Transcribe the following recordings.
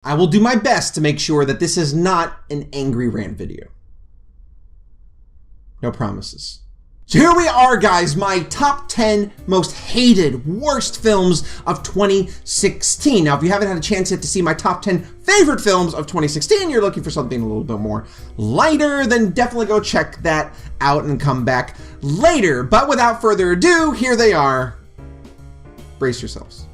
I will do my best to make sure that this is not an angry rant video. No promises. So here we are, guys, my top 10 most hated, worst films of 2016. Now, if you haven't had a chance yet to see my top 10 favorite films of 2016, you're looking for something a little bit more lighter, then definitely go check that out and come back later. But without further ado, here they are. Brace yourselves.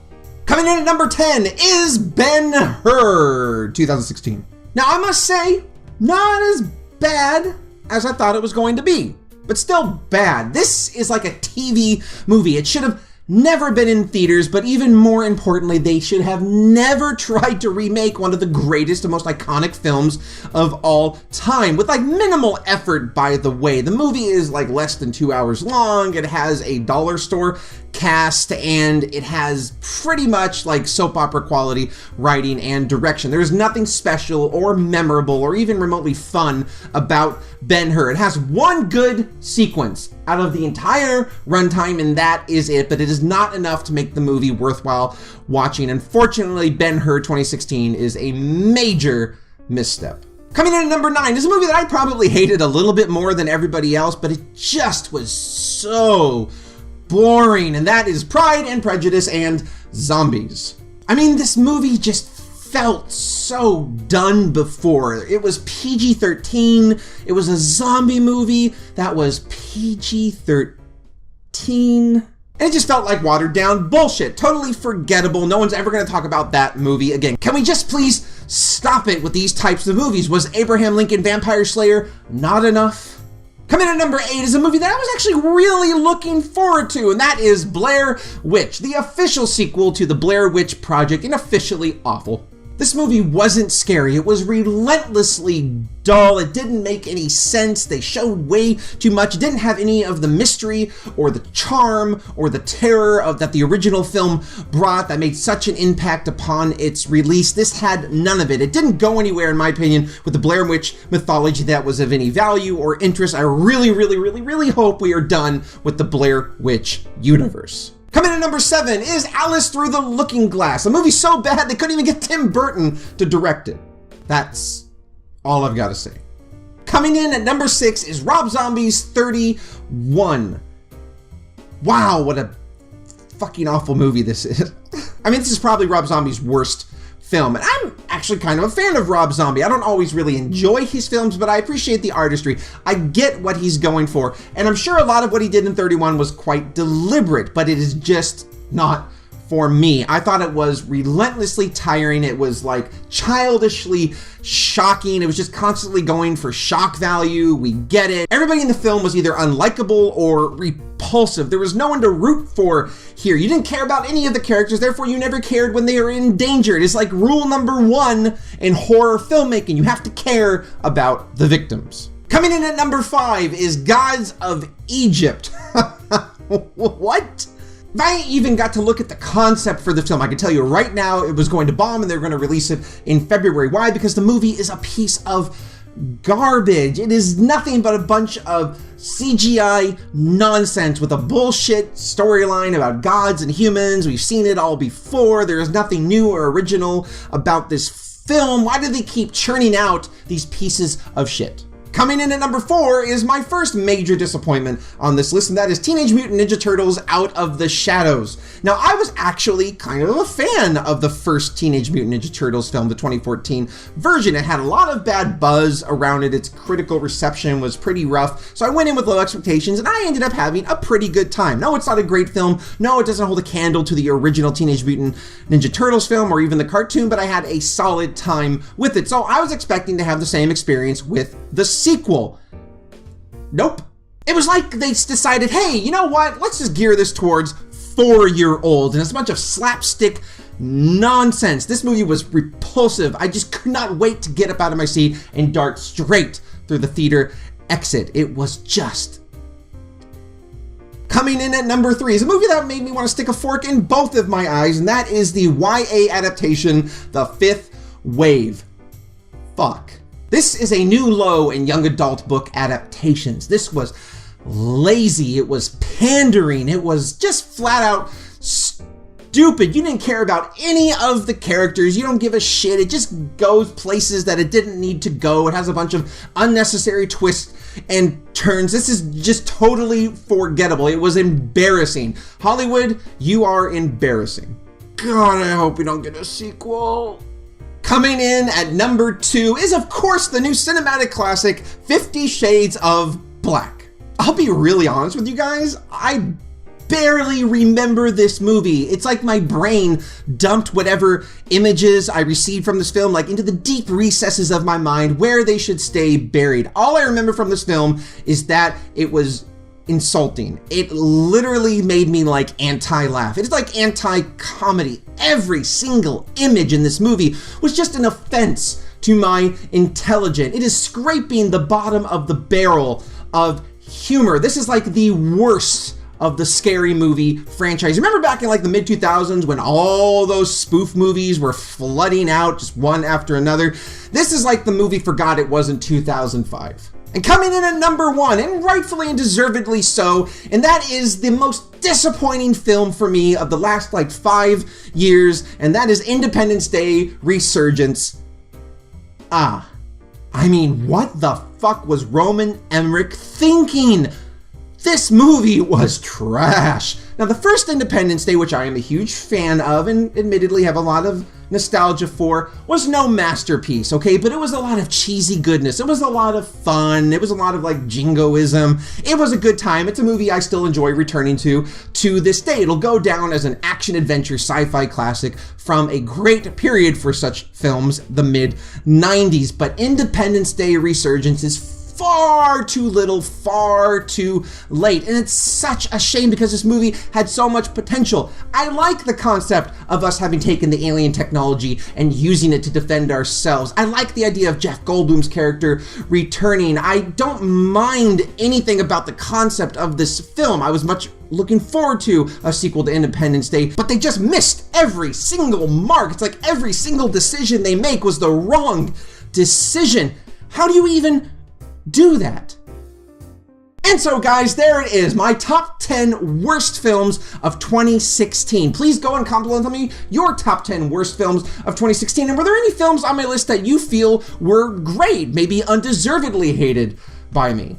Coming in at number 10 is Ben-Hur, 2016. Now, I must say, not as bad as I thought it was going to be, but still bad. This is like a TV movie. It should have never been in theaters, but even more importantly, they should have never tried to remake one of the greatest and most iconic films of all time, with like minimal effort, by the way. The movie is like less than 2 hours long. It has a dollar store cast, and it has pretty much like soap opera quality writing and direction. There's nothing special or memorable or even remotely fun about Ben-Hur. It has one good sequence out of the entire runtime, and that is it, but it is not enough to make the movie worthwhile watching. Unfortunately, Ben-Hur 2016 is a major misstep. Coming in at number 9 is a movie that I probably hated a little bit more than everybody else, but it just was so boring, and that is Pride and Prejudice and Zombies. I mean, this movie just felt so done before. It was PG-13. It was a zombie movie that was PG-13. And it just felt like watered down bullshit. Totally forgettable. No one's ever going to talk about that movie again. Can we just please stop it with these types of movies? Was Abraham Lincoln Vampire Slayer not enough? Coming in at number 8 is a movie that I was actually really looking forward to, and that is Blair Witch, the official sequel to the Blair Witch Project, and officially awful. This movie wasn't scary. It was relentlessly dull. It didn't make any sense. They showed way too much. It didn't have any of the mystery or the charm or the terror of that the original film brought that made such an impact upon its release. This had none of it. It didn't go anywhere, in my opinion, with the Blair Witch mythology that was of any value or interest. I really hope we are done with the Blair Witch universe. Coming in at number 7 is Alice Through the Looking Glass, a movie so bad they couldn't even get Tim Burton to direct it. That's all I've got to say. Coming in at number 6 is Rob Zombie's 31. Wow, what a fucking awful movie this is. I mean, this is probably Rob Zombie's worst film, and I'm actually kind of a fan of Rob Zombie. I don't always really enjoy his films, but I appreciate the artistry. I get what he's going for, and I'm sure a lot of what he did in 31 was quite deliberate, but it is just not for me. I thought it was relentlessly tiring. It was like childishly shocking. It was just constantly going for shock value. We get it. Everybody in the film was either unlikable or repulsive. There was no one to root for here. You didn't care about any of the characters, therefore you never cared when they were in danger. It is like rule number 1 in horror filmmaking. You have to care about the victims. Coming in at number 5 is Gods of Egypt. What? If I even got to look at the concept for the film, I can tell you right now it was going to bomb and they're going to release it in February. Why? Because the movie is a piece of garbage. It is nothing but a bunch of CGI nonsense with a bullshit storyline about gods and humans. We've seen it all before. There is nothing new or original about this film. Why do they keep churning out these pieces of shit? Coming in at number 4 is my first major disappointment on this list, and that is Teenage Mutant Ninja Turtles Out of the Shadows. Now, I was actually kind of a fan of the first Teenage Mutant Ninja Turtles film, the 2014 version. It had a lot of bad buzz around it. Its critical reception was pretty rough, so I went in with low expectations, and I ended up having a pretty good time. No, it's not a great film. No, it doesn't hold a candle to the original Teenage Mutant Ninja Turtles film or even the cartoon, but I had a solid time with it. So I was expecting to have the same experience with the sequel. Nope. It was like they decided, hey, you know what? Let's just gear this towards 4-year-olds, and it's a bunch of slapstick nonsense. This movie was repulsive. I just could not wait to get up out of my seat and dart straight through the theater exit. It was just... Coming in at number 3 is a movie that made me want to stick a fork in both of my eyes, and that is the YA adaptation, The Fifth Wave. Fuck. This is a new low in young adult book adaptations. This was lazy, it was pandering, it was just flat out stupid. You didn't care about any of the characters. You don't give a shit. It just goes places that it didn't need to go. It has a bunch of unnecessary twists and turns. This is just totally forgettable. It was embarrassing. Hollywood, you are embarrassing. God, I hope we don't get a sequel. Coming in at number 2 is, of course, the new cinematic classic, 50 Shades of Black. I'll be really honest with you guys, I barely remember this movie. It's like my brain dumped whatever images I received from this film like into the deep recesses of my mind where they should stay buried. All I remember from this film is that it was insulting. It literally made me like anti-laugh. It's like anti-comedy. Every single image in this movie was just an offense to my intelligence. It is scraping the bottom of the barrel of humor. This is like the worst of the scary movie franchise. Remember back in like the mid 2000s when all those spoof movies were flooding out just one after another? This is like the movie forgot it was in 2005. And coming in at number 1, and rightfully and deservedly so, and that is the most disappointing film for me of the last like 5 years, and that is Independence Day Resurgence. I mean, what the fuck was Roland Emmerich thinking? This movie was trash. Now, the first Independence Day, which I am a huge fan of and admittedly have a lot of nostalgia for, was no masterpiece, okay? But it was a lot of cheesy goodness. It was a lot of fun. It was a lot of like jingoism. It was a good time. It's a movie I still enjoy returning to this day. It'll go down as an action-adventure sci-fi classic from a great period for such films, the mid-90s. But Independence Day Resurgence is far too little, far too late. And it's such a shame because this movie had so much potential. I like the concept of us having taken the alien technology and using it to defend ourselves. I like the idea of Jeff Goldblum's character returning. I don't mind anything about the concept of this film. I was much looking forward to a sequel to Independence Day, but they just missed every single mark. It's like every single decision they make was the wrong decision. How do you even do that? And so guys, there it is, my top 10 worst films of 2016. Please go and comment below and tell me your top 10 worst films of 2016. And were there any films on my list that you feel were great, maybe undeservedly hated by me?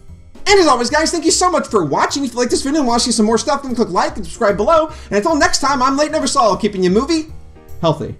And as always, guys, thank you so much for watching. If you like this video and want to see some more stuff, then click like and subscribe below. And until next time, I'm Late Never Saw, keeping you movie healthy.